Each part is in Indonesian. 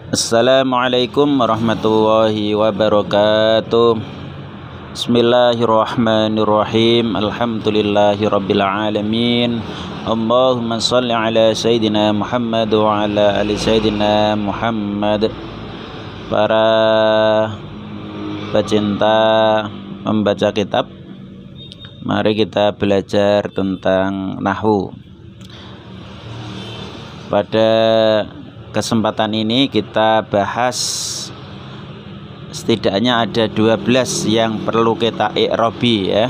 Assalamualaikum warahmatullahi wabarakatuh. Bismillahirrahmanirrahim. Alhamdulillahirabbil alamin. Allahumma shalli ala sayidina Muhammad wa ala ali sayidina Muhammad. Para pecinta membaca kitab, mari kita belajar tentang nahwu. Pada kesempatan ini kita bahas setidaknya ada 12 yang perlu kita i'rabi ya.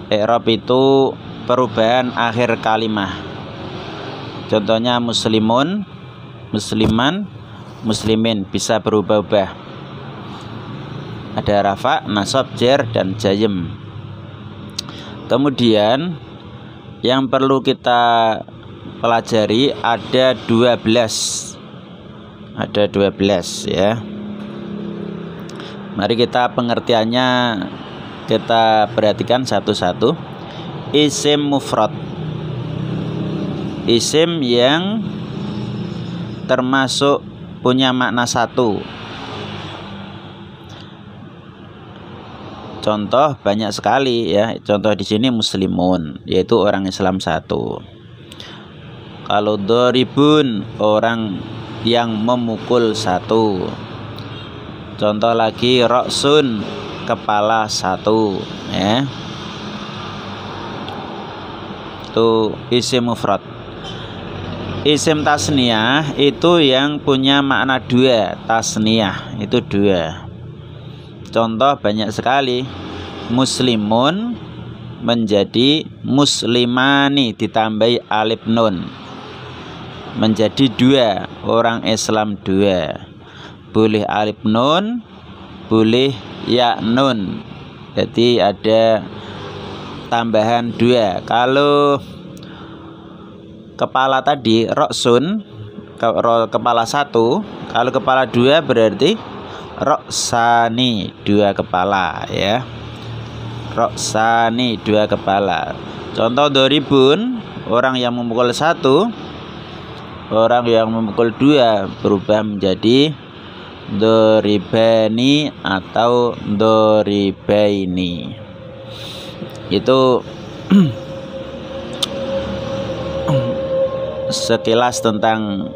I'rab itu perubahan akhir kalimah. Contohnya muslimun, musliman, muslimin bisa berubah-ubah. Ada rafa, nasab, jar, dan jazm. Kemudian yang perlu kita pelajari ada 12 ya. Mari kita pengertiannya kita perhatikan satu-satu. Isim mufrad, isim yang termasuk punya makna satu. Contoh banyak sekali ya. Contoh di sini muslimun, yaitu orang Islam satu. Kalau doribun, orang yang memukul satu. Contoh lagi roksun, kepala satu ya. Itu isim mufrad. Isim tasniyah itu yang punya makna dua. Tasniyah itu dua. Contoh banyak sekali. Muslimun menjadi muslimani ditambahi alif nun, menjadi dua, orang Islam dua. Boleh alif nun, boleh ya nun, jadi ada tambahan dua. Kalau kepala tadi roksun, kepala satu. Kalau kepala dua berarti roksani, dua kepala ya. Roksani, dua kepala. Contoh doribun, orang yang memukul satu. Orang yang memukul dua berubah menjadi doribani atau doribaini. Itu sekilas tentang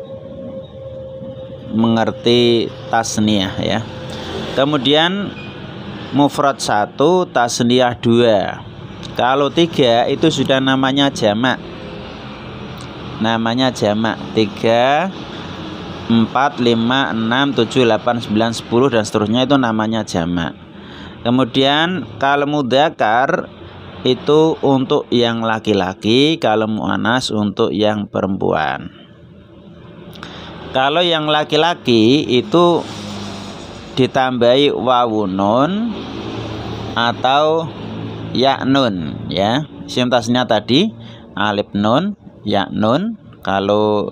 mengerti tasniyah ya. Kemudian mufrad satu, tasniyah dua. Kalau tiga itu sudah namanya jamak. Namanya jamak. 3, 4, 5, 6, 7, 8, 9, 10 dan seterusnya itu namanya jamak. Kemudian kalau mudzakkar itu untuk yang laki-laki, kalau muannas untuk yang perempuan. Kalau yang laki-laki itu ditambahi wawun nun atau ya nun ya. Isim tasniyah tadi alif nun, ya nun. Kalau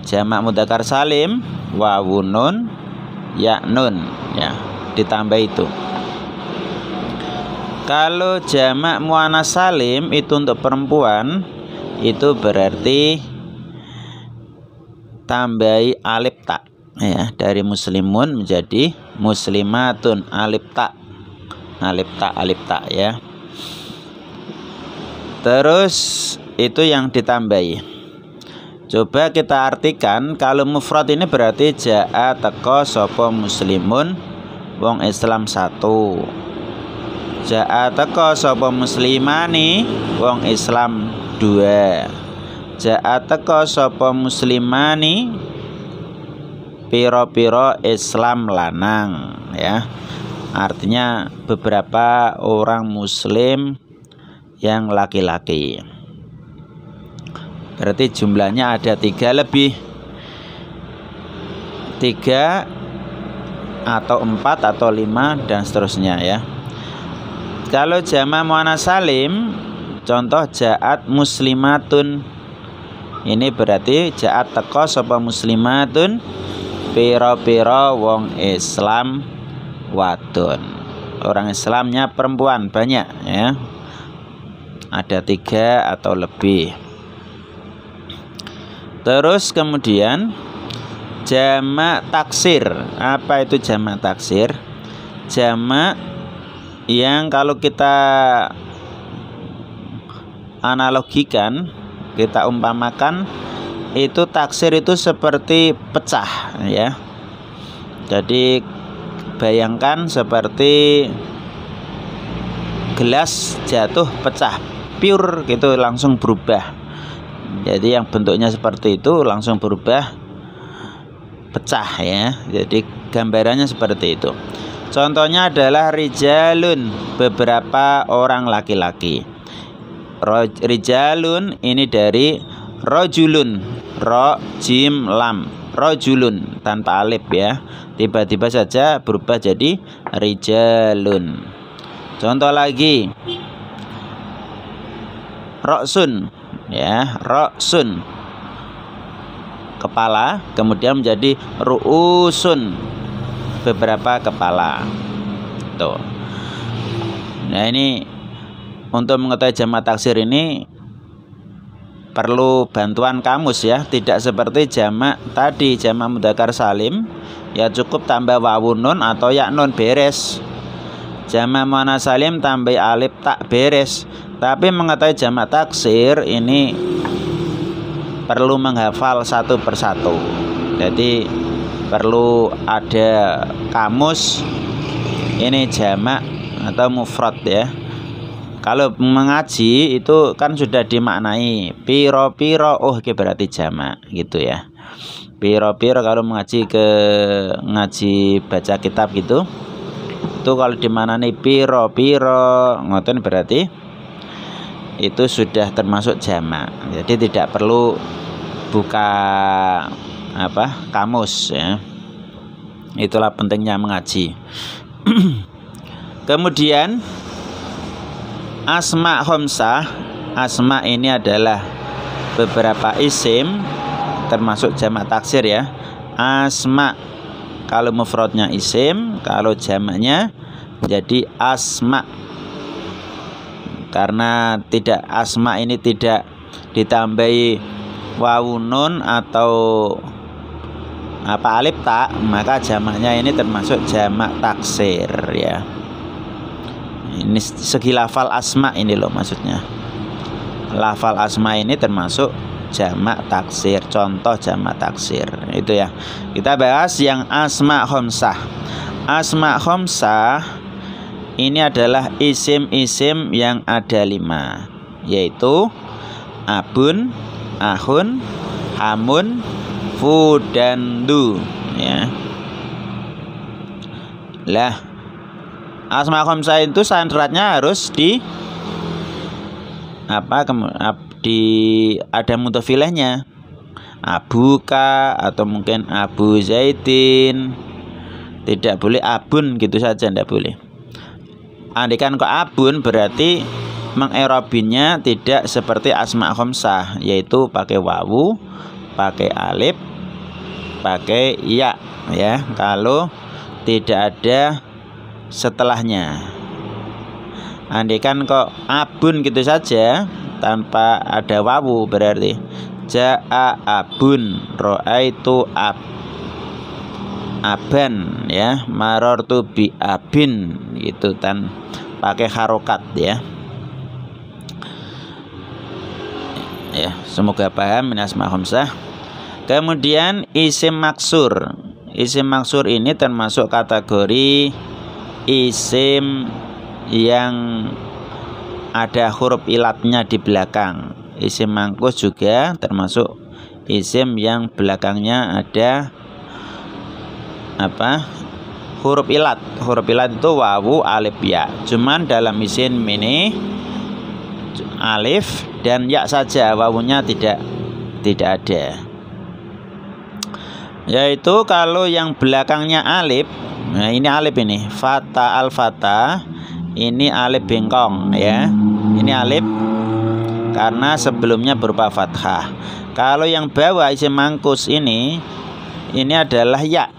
jamak mudzakkar salim wawun nun, ya nun ya, ditambah itu. Kalau jamak muannas salim itu untuk perempuan, itu berarti tambahi alif ta ya, dari muslimun menjadi muslimatun, alif ta ya. Terus itu yang ditambahi. Coba kita artikan. Kalau mufrad ini berarti ja'a teko sapa muslimun, wong Islam satu. Ja'a teko sapa muslimani, wong Islam dua. Ja'a teko sapa muslimani, piro-piro Islam lanang ya. Artinya beberapa orang muslim yang laki-laki. Berarti jumlahnya ada 3 lebih. 3 atau 4 atau 5 dan seterusnya ya. Kalau jamak muannas salim, contoh ja'at muslimatun. Ini berarti ja'at teko sapa muslimatun, piro-piro wong Islam wadon. Orang Islamnya perempuan banyak ya. Ada 3 atau lebih. Terus kemudian Jamak taksir. Apa itu jamak taksir? Jamak yang kalau kita analogikan, kita umpamakan, itu taksir itu seperti pecah ya. Jadi bayangkan seperti gelas jatuh pecah, pure gitu, langsung berubah. Jadi yang bentuknya seperti itu langsung berubah pecah ya. Jadi gambarannya seperti itu. Contohnya adalah rijalun, beberapa orang laki-laki. Rijalun ini dari rojulun, ro jim lam, rojulun tanpa alif ya. Tiba-tiba saja berubah jadi rijalun. Contoh lagi, roksun ya, roksun kepala, kemudian menjadi ru'usun, beberapa kepala. Tuh. Nah ini untuk mengetahui jamak taksir ini perlu bantuan kamus ya. Tidak seperti jamak tadi, jamak mudzakkar salim ya cukup tambah wawu nun atau ya nun beres. Jamak muannats salim tambah alif tak beres. Tapi mengetahui jamak taksir ini perlu menghafal satu persatu. Jadi perlu ada kamus ini jamak atau mufrad ya. Kalau mengaji itu kan sudah dimaknai piro-piro, oh ini berarti jamak gitu ya. Piro-piro kalau ngaji baca kitab gitu, itu kalau dimaknai piro-piro ngoten berarti itu sudah termasuk jamak. Jadi tidak perlu buka kamus ya. Itulah pentingnya mengaji. Kemudian asma khamsah. Asma ini adalah beberapa isim termasuk jamak taksir ya. Asma kalau mufradnya isim, kalau jamaknya jadi asma. Karena tidak asma ini tidak ditambahi wawu nun atau alif tak, maka jamaknya ini termasuk jamak taksir ya. Ini segi lafal asma ini loh maksudnya. Lafal asma ini termasuk jamak taksir. Contoh jamak taksir itu ya. Kita bahas yang asma khamsah. Asma khamsah ini adalah isim-isim yang ada 5, yaitu abun, ahun, hamun, fu dan du ya. Lah asma khamsah itu syaratnya harus ada mudhofilahnya, abuka atau mungkin abu zaidin. Tidak boleh abun gitu saja, tidak boleh. Andaikan kok abun berarti mengerobinya tidak seperti asma khamsah, yaitu pakai wawu, pakai alif, pakai ya ya. Kalau tidak ada setelahnya. Andaikan kok abun gitu saja tanpa ada wawu berarti jaa abun, ro'aitu aban ya, marortu bi abin gitu, tan pakai harokat ya. Ya, semoga paham ini asma khamsah. Kemudian isim maksur. Isim maksur ini termasuk kategori isim yang ada huruf ilatnya di belakang. Isim mangkus juga termasuk isim yang belakangnya ada huruf ilat. Huruf ilat itu wawu, alif, ya. Cuman dalam isim ini alif dan ya saja, wawunya tidak ada. Yaitu kalau yang belakangnya alif, nah ini alif ini, fata al-fata, ini alif bengkong ya. Ini alif karena sebelumnya berupa fathah. Kalau yang bawah isim mangkus ini adalah ya.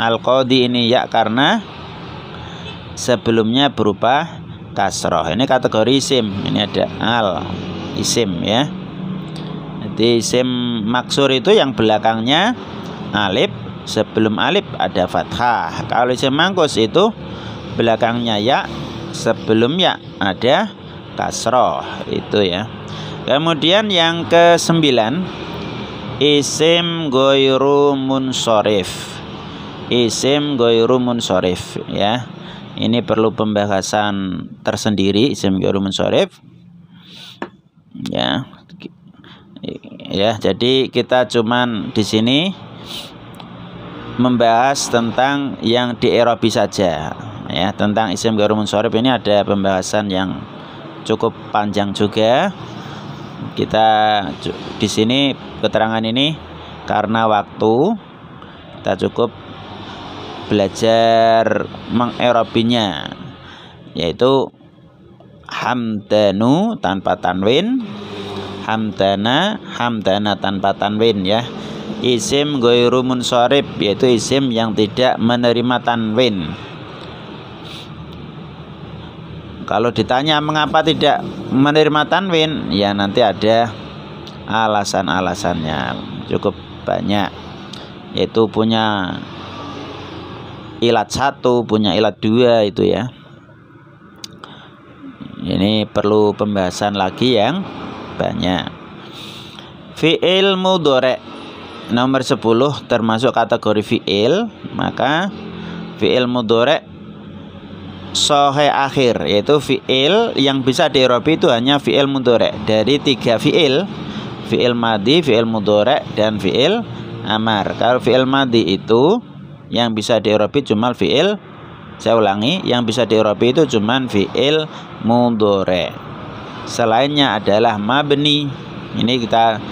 Al-qadi ini ya karena sebelumnya berupa kasroh. Ini kategori isim. Ini ada al isim ya. Jadi isim maksur itu yang belakangnya alif, sebelum alif ada fathah. Kalau isim mangkus itu belakangnya ya, sebelum ya ada kasroh, itu ya. Kemudian yang ke-9, isim ghairu munsharif. Isim ghairu munsharif ya. Ini perlu pembahasan tersendiri, isim ghairu munsharif. Ya. Ya, jadi kita cuman di sini membahas tentang yang di i'rabi saja. Ya, tentang isim ghairu munsharif ini ada pembahasan yang cukup panjang juga. Kita di sini keterangan ini karena waktu, kita cukup belajar meng'irabinya, yaitu hamdanu tanpa tanwin, hamdana tanpa tanwin ya. Isim ghairu munsharif yaitu isim yang tidak menerima tanwin. Kalau ditanya mengapa tidak menerima tanwin, ya nanti ada alasan-alasannya cukup banyak, yaitu punya ilat 1, punya ilat 2 itu ya. Ini perlu pembahasan lagi yang banyak. Fi'il mudhari' nomor 10 termasuk kategori fi'il, maka fi'il mudhari' sahih akhir, yaitu fi'il yang bisa di-i'rabi itu hanya fi'il mudhari'. Dari 3 fi'il, fi'il madhi, fi'il mudhari' dan fi'il amar. Kalau fi'il madhi itu yang bisa di-i'rabi cuma fi'il, saya ulangi, yang bisa di-i'rabi itu cuma fi'il mudhari'. Selainnya adalah mabni. Ini kita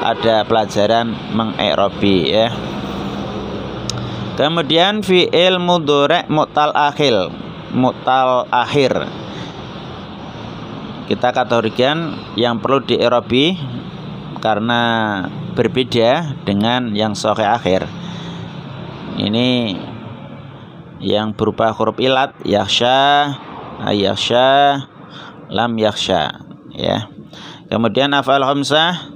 ada pelajaran meng-i'rabi ya. Kemudian fi'il mudhari' mu'tal akhir. Kita kategorikan yang perlu di-i'rabi karena berbeda dengan yang sahih akhir. Ini yang berupa huruf ilat, yakhsha, ayakhsha, lam yakhsha ya. Kemudian af'al khamsah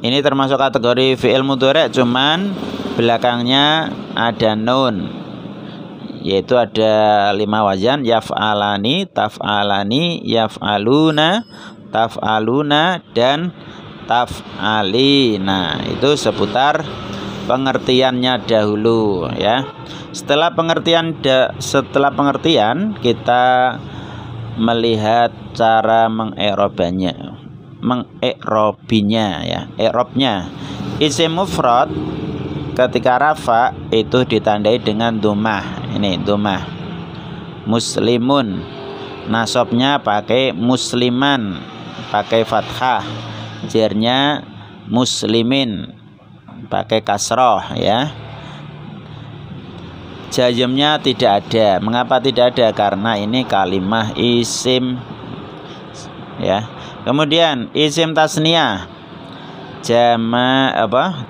ini termasuk kategori fi'il mudhari', cuman belakangnya ada nun, yaitu ada 5 wazan, yaf'alani, taf'alani, yaf'aluna, taf'aluna dan taf'alina. Itu seputar pengertiannya dahulu ya. Setelah pengertian kita melihat cara meng'irabinya ya, i'rabnya. Isim mufrad ketika rafa itu ditandai dengan dhammah. Ini dhammah. Muslimun, nasabnya pakai musliman, pakai fathah. Jarnya muslimin, pakai kasroh ya. Jazmnya tidak ada. Mengapa tidak ada? Karena ini kalimah isim ya. Kemudian isim tasniyah,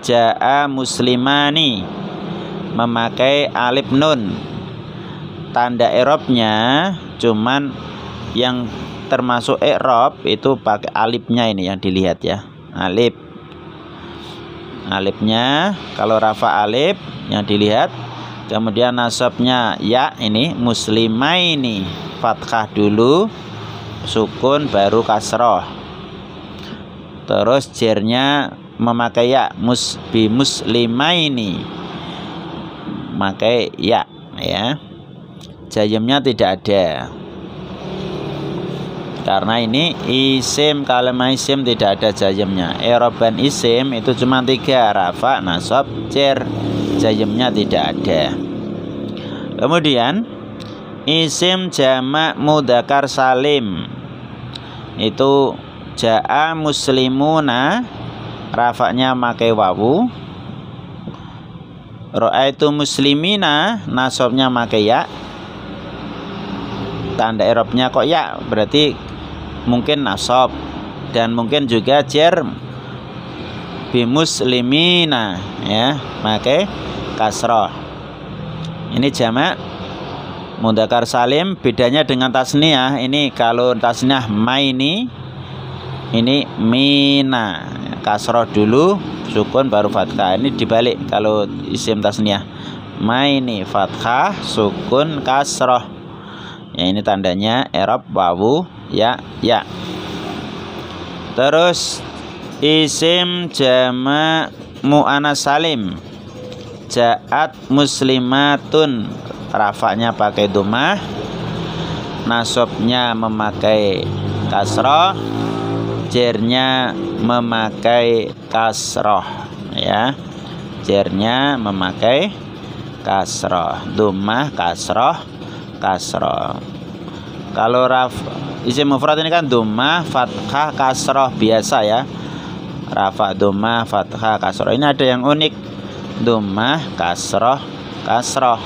ja'a muslimani, memakai alif nun. Tanda i'rabnya cuman yang termasuk i'rab itu pakai alifnya, ini yang dilihat ya, alifnya. Kalau rafa alif yang dilihat. Kemudian nasabnya ya, ini muslimaini, fathah dulu, sukun baru kasroh. Terus jernya memakai ya, bi muslimaini, memakai ya ya. Jazmnya tidak ada karena ini isim, kalimah isim tidak ada jazmnya. I'raban isim itu cuma 3, rafa, nasab, jer. Jazmnya tidak ada. Kemudian isim jamak mudzakkar salim itu ja'a muslimuna, rafa'nya pakai wawu. Ra'aitu muslimina, nasabnya pakai ya. Tanda i'rabnya kok ya, berarti mungkin nasab dan mungkin juga jer bimuslimina ya, pakai kasroh. Ini jamak mudzakkar salim. Bedanya dengan tasniyah, ini kalau tasniyah maini, ini mina. kasroh dulu, sukun baru fathah. Ini dibalik kalau isim tasniyah. Ma ini fathah, sukun, kasroh. Ya, ini tandanya i'rab wawu ya ya. Terus isim jamak muannas salim. Ja'at muslimatun, rafa'nya pakai dhammah, nasabnya memakai kasroh, jernya memakai kasroh ya. Jernya memakai kasroh, dhammah, kasroh, kasroh. Kalau isim mufrad ini kan dhammah, fathah, kasroh biasa ya. Rafa, dhammah, fathah, kasroh. Ini ada yang unik, dhammah, kasroh, kasroh.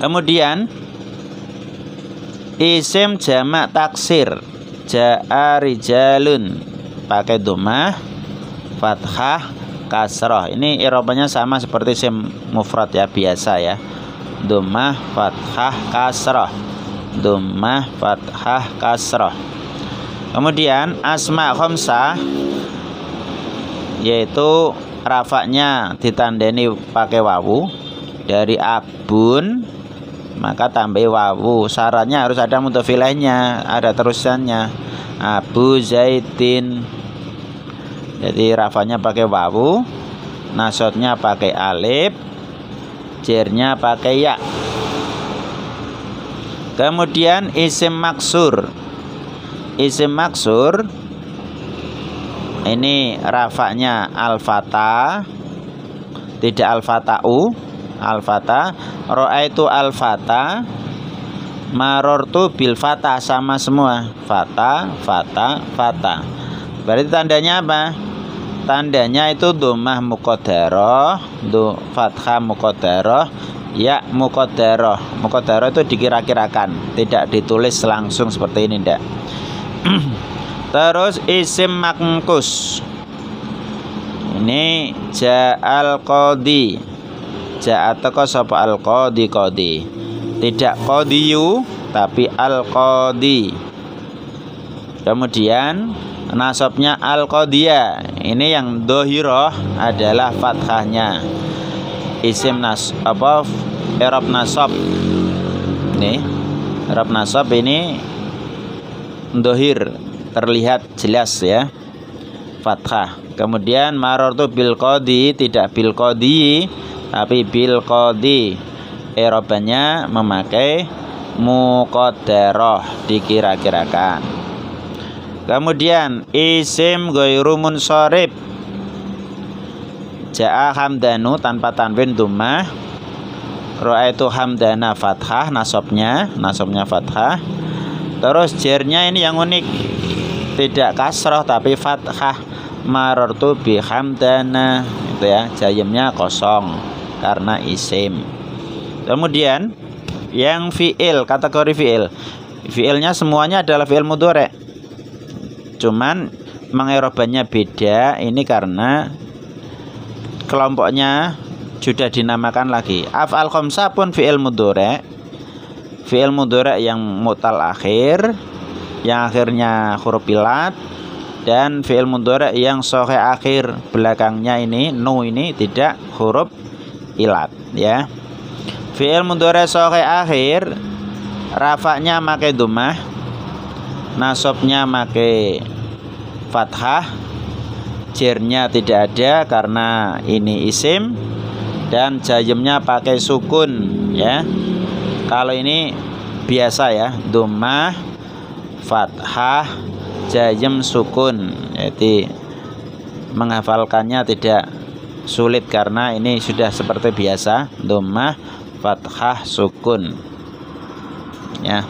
Kemudian isim jamak taksir. Ja'a rijalun, pakai dhammah, fathah, kasroh. Ini i'rabnya sama seperti isim mufrad ya, biasa ya. Dhammah, fathah, kasroh. Dhammah, fathah, kasroh. Kemudian asma khamsah, yaitu rafa'nya ditandani pakai wawu. Dari abun maka tambah wawu. Syaratnya harus ada mudhof ilaihnya, ada terusannya. Abu Zaidin. Jadi rafa'nya pakai wawu, nasabnya pakai alif, jernya pakai ya. Kemudian isim maksur. Isim maksur ini rafa'nya al-fatah, tidak al-fata'u, al-fatah. Ra'aitu al-fatah, marortu bil fatah, sama semua. Fatah, fatah, fatah. Berarti tandanya apa? Tandanya itu dhammah muqaddarah, fathah muqaddarah, ya muqaddarah. Muqaddarah itu dikira-kirakan, tidak ditulis langsung seperti ini, ndak. Terus isim mangkus. Ini ja'al qadi. Ja'a teko sapa al qadi, qadi. Tidak qadiyu tapi al qadi. Kemudian nasabnya al qadiyah. Ini yang dhahirah adalah fathahnya. Isim i'rab nasab. Nih, i'rab nasab ini dhahir, terlihat jelas ya, fathah. Kemudian marartu bil qadi, tidak bil qadi tapi bil qadi. I'rabannya memakai muqaddarah, dikira-kirakan. Kemudian isim ghairu munsharif. Ja'a hamdanu tanpa tanwin dhammah. Ra'aitu hamdana fathah, nasabnya fathah. Terus jernya ini yang unik, tidak kasroh tapi fathah. Marartu bi hamdana, itu ya, jayemnya kosong karena isim. Kemudian yang fi'il, kategori fi'il. Fi'ilnya semuanya adalah fi'il mudhari'. Cuman mengirobannya beda, ini karena kelompoknya sudah dinamakan lagi. Af'al khamsah pun fi'il mudhari'. Fi'il mudhari' yang mutal akhir, yang akhirnya huruf ilat, dan fi'il mudhari' yang sahih akhir, belakangnya ini nu ini tidak huruf ilat ya. Fi'il mudhari' sahih akhir, rafa'nya pakai dhammah, nasabnya pakai fathah, jernya tidak ada karena ini isim, dan jayemnya pakai sukun ya. Kalau ini biasa ya, dhammah, fathah, jayem, sukun. Jadi menghafalkannya tidak sulit karena ini sudah seperti biasa, dhammah, fathah, sukun. Ya.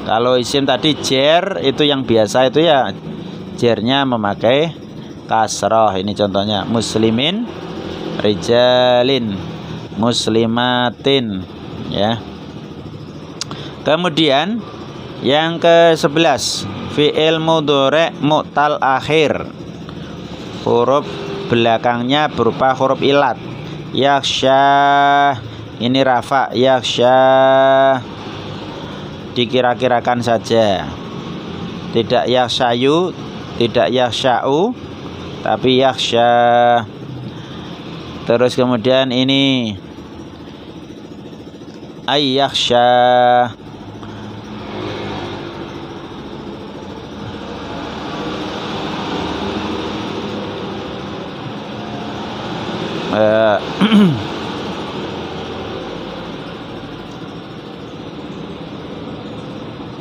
Kalau isim tadi jer, itu yang biasa itu ya, jernya memakai kasroh. Ini contohnya muslimin, rijalin, muslimatin ya. Kemudian yang ke-11, fi'il mudhari' mu'tal akhir, huruf belakangnya berupa huruf ilat. Yakhsha, ini rafa, yakhsha, dikira-kirakan saja, tidak yakhshayu, tidak yakhsya'u tapi yakhsya. Terus kemudian ini ayyakhsya.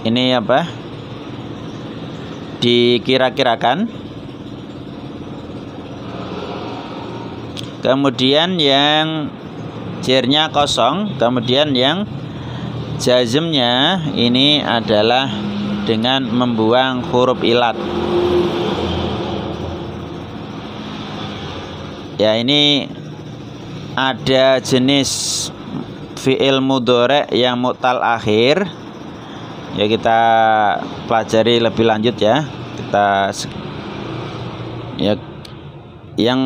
Ini apa? Dikira-kirakan. Kemudian yang jernya kosong, kemudian yang jazmnya ini adalah dengan membuang huruf ilat. Ya, ini ada jenis fi'il mudhari' yang mu'tal akhir. Ya, kita pelajari lebih lanjut ya. Yang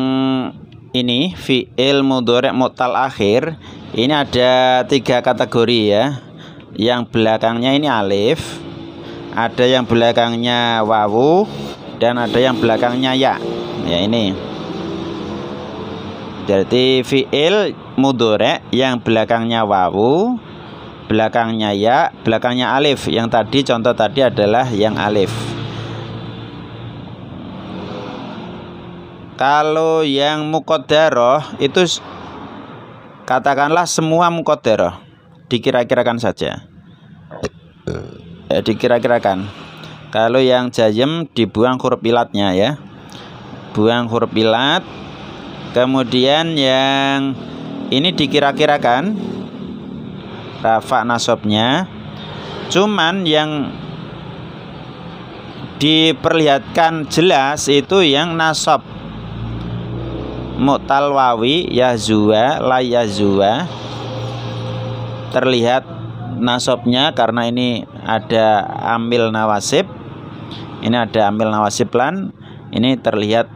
ini fi'il mudhari' mu'tal akhir ini ada 3 kategori ya. Yang belakangnya ini alif, ada yang belakangnya wawu, dan ada yang belakangnya ya. Ya, ini. Jadi fi'il mudhari' yang belakangnya wawu, belakangnya ya, belakangnya alif. Yang tadi contoh tadi adalah yang alif. Kalau yang muqaddarah itu katakanlah semua muqaddarah, dikira-kirakan saja. Dikira-kirakan. Kalau yang jazm dibuang huruf ilatnya ya. Buang huruf ilat. Kemudian yang ini dikira-kirakan rafa nasabnya, cuman yang diperlihatkan jelas itu yang nasab mu'tal wawi yazua la yazua, terlihat nasabnya karena ini ada amil nawasib. Ini ada amil nawasib lan, ini terlihat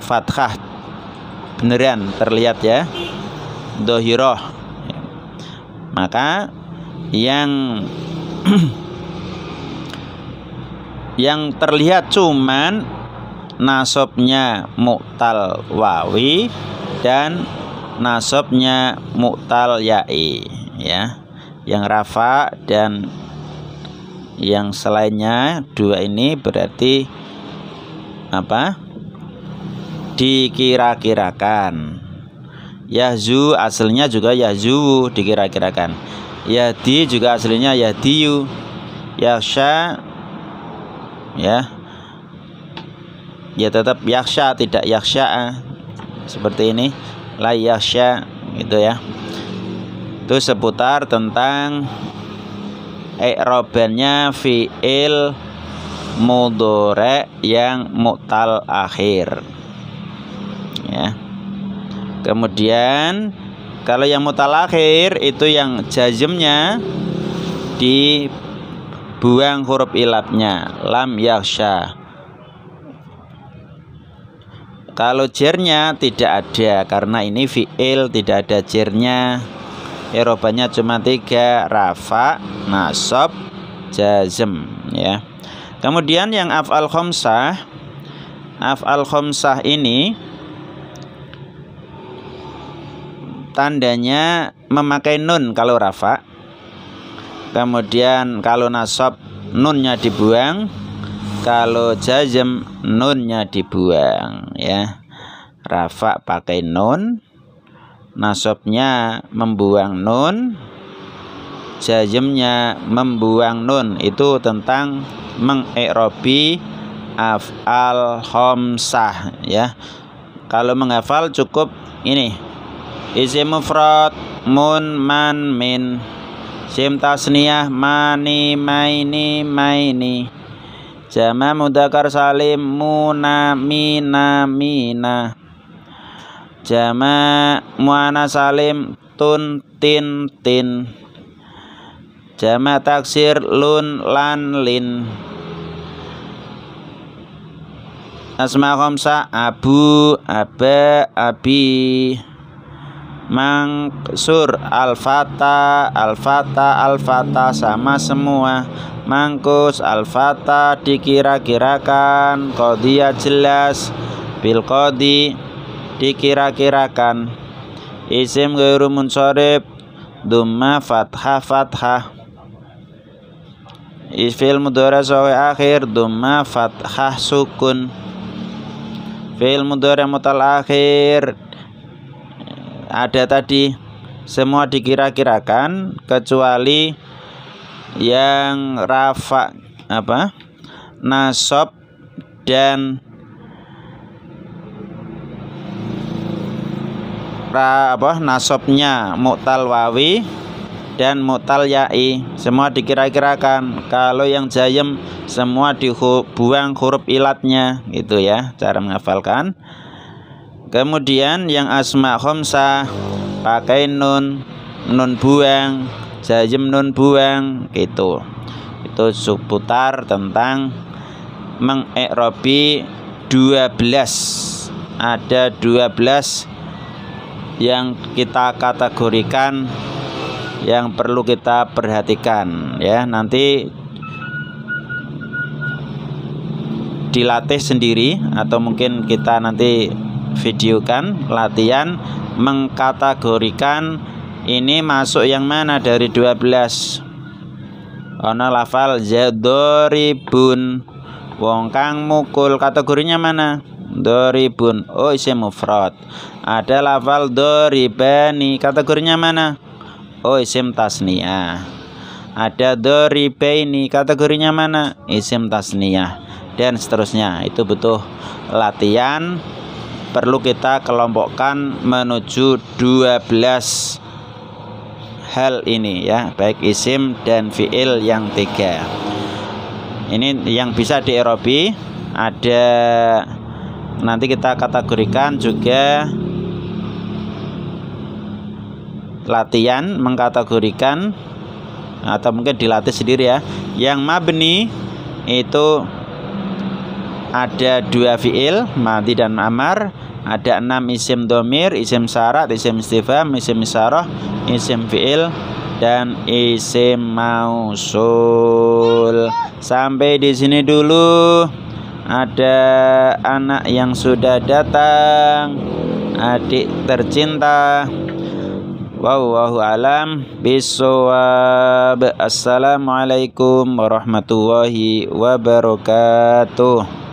fathah beneran terlihat ya, dohiroh. Maka yang yang terlihat cuman nasabnya mu'tal wawi dan nasabnya mu'tal ya'i ya. Yang rafa dan yang selainnya dua ini berarti apa? Dikira-kirakan. Yahzu aslinya juga yahzu, dikira-kirakan. Yahdi juga aslinya yahdiyu. Yakhsha ya, ya tetap yakhsha, tidak yakhsha, seperti ini. La yakhsha gitu ya. Itu seputar tentang i'rabannya fi'il mudhari' yang mu'tal akhir ya. Kemudian kalau yang mu'tal akhir itu yang jazmnya dibuang huruf ilatnya, lam yakhsha. Kalau jernya tidak ada karena ini fi'il, tidak ada jernya. I'rabannya cuma 3, rafa, nasab, jazm ya. Kemudian yang af'al khamsah, af'al khamsah ini tandanya memakai nun kalau rafa. Kemudian kalau nasab nunnya dibuang, kalau jazm nunnya dibuang ya. Rafa pakai nun, nasabnya membuang nun, jazmnya membuang nun. Itu tentang mengi'rabi af'al khamsah ya. Kalau menghafal cukup ini, isim mufrad mun man min, isim tasniyah mani maini maini, jama' mudzakkar salim muna mina mina, jama' muannas salim tun tin tin, jama' taksir lun lan lin, asma khamsah abu aba abi, Mangsur al-fata, al-fata, al-fata sama semua. Mangkus al-fata dikira-kirakan, qadiyah jelas, bil qadi dikira-kirakan. Isim ghairu munsharif dhamma fathah fathah. Fi'il mudhari' sahih akhir dhamma fathah sukun. Fi'il mudhari' mutal akhir ada tadi semua dikira-kirakan kecuali yang rafa nasab dan nasabnya mu'tal wawi dan mu'tal ya'i semua dikira-kirakan. Kalau yang jayem semua dibuang huruf ilatnya, gitu ya cara menghafalkan. Kemudian yang asma khamsah pakai nun buang, jazm nun buang gitu. Itu seputar tentang mengi'rabi 12. Ada 12 yang kita kategorikan yang perlu kita perhatikan ya. Nanti dilatih sendiri atau mungkin kita nanti videokan latihan mengkategorikan ini masuk yang mana dari 12. Ana lafal dzaribun wong kang mukul, kategorinya mana? Dzaribun, oh isim mufrad. Ada lafal dzaribani, kategorinya mana? Oh isim tasniyah. Ada dzaribaini, kategorinya mana? Isim tasniyah, dan seterusnya. Itu butuh latihan, perlu kita kelompokkan menuju 12 hal ini ya, baik isim dan fi'il yang 3. Ini yang bisa di-i'rabi. Ada nanti kita kategorikan juga latihan mengkategorikan atau mungkin dilatih sendiri ya. Yang mabni itu ada 2 fi'il, madhi dan amar. Ada 6 isim domir, isim syarat, isim istifham, isim isyarah, isim fi'il, dan isim mausul. Sampai di sini dulu. Ada anak yang sudah datang, adik tercinta. Wallahu alam bishawab. Assalamualaikum warahmatullahi wabarakatuh.